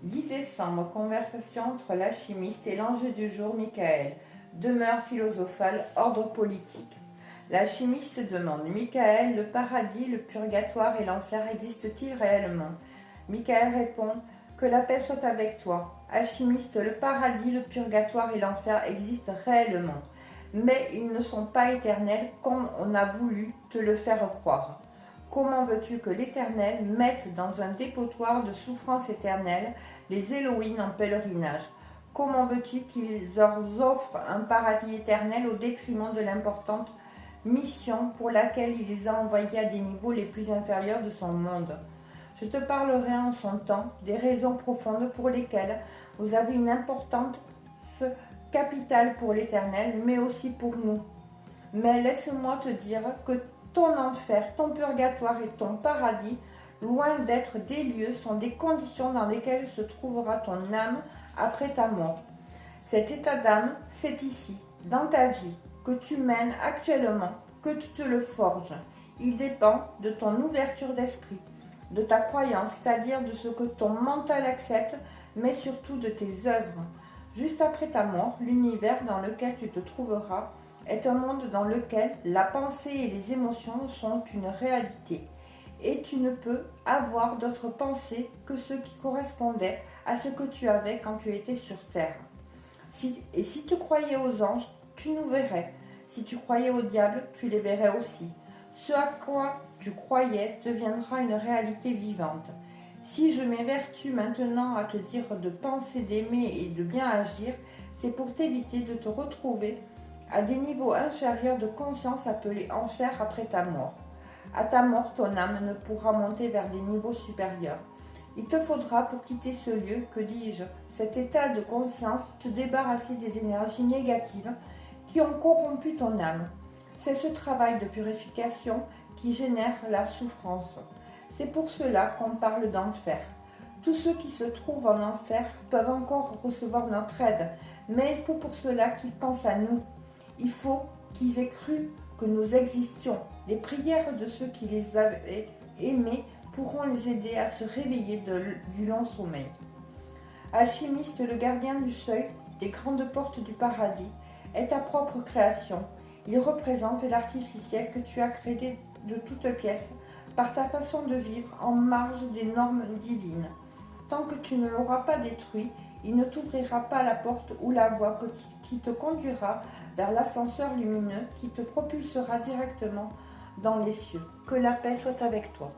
10 décembre, conversation entre l'alchimiste et l'ange du jour, Michael. Demeure philosophale, ordre politique. L'alchimiste demande: Michael, le paradis, le purgatoire et l'enfer existent-ils réellement? Michael répond: que la paix soit avec toi. Alchimiste, le paradis, le purgatoire et l'enfer existent réellement, mais ils ne sont pas éternels comme on a voulu te le faire croire. Comment veux-tu que l'Éternel mette dans un dépotoir de souffrance éternelle les Elohim en pèlerinage? Comment veux-tu qu'ils leur offrent un paradis éternel au détriment de l'importante mission pour laquelle il les a envoyés à des niveaux les plus inférieurs de son monde? Je te parlerai en son temps des raisons profondes pour lesquelles vous avez une importance capitale pour l'Éternel, mais aussi pour nous. Mais laisse-moi te dire que ton enfer, ton purgatoire et ton paradis, loin d'être des lieux, sont des conditions dans lesquelles se trouvera ton âme après ta mort. Cet état d'âme, c'est ici, dans ta vie, que tu mènes actuellement, que tu te le forges. Il dépend de ton ouverture d'esprit, de ta croyance, c'est-à-dire de ce que ton mental accepte, mais surtout de tes œuvres. Juste après ta mort, l'univers dans lequel tu te trouveras est un monde dans lequel la pensée et les émotions sont une réalité. Et tu ne peux avoir d'autres pensées que ceux qui correspondaient à ce que tu avais quand tu étais sur Terre. Et si tu croyais aux anges, tu nous verrais. Si tu croyais au diable, tu les verrais aussi. Ce à quoi tu croyais deviendra une réalité vivante. Si je m'évertue maintenant à te dire de penser, d'aimer et de bien agir, c'est pour t'éviter de te retrouver à des niveaux inférieurs de conscience appelés enfer après ta mort. À ta mort, ton âme ne pourra monter vers des niveaux supérieurs. Il te faudra, pour quitter ce lieu, que dis-je, cet état de conscience, te débarrasser des énergies négatives qui ont corrompu ton âme. C'est ce travail de purification qui génère la souffrance. C'est pour cela qu'on parle d'enfer. Tous ceux qui se trouvent en enfer peuvent encore recevoir notre aide, mais il faut pour cela qu'ils pensent à nous. Il faut qu'ils aient cru que nous existions. Les prières de ceux qui les avaient aimés pourront les aider à se réveiller du long sommeil. Alchimiste, le gardien du seuil des grandes portes du paradis, est ta propre création. Il représente l'artificiel que tu as créé de toutes pièces par ta façon de vivre en marge des normes divines. Tant que tu ne l'auras pas détruit, il ne t'ouvrira pas la porte ou la voie qui te conduira vers l'ascenseur lumineux qui te propulsera directement dans les cieux. Que la paix soit avec toi.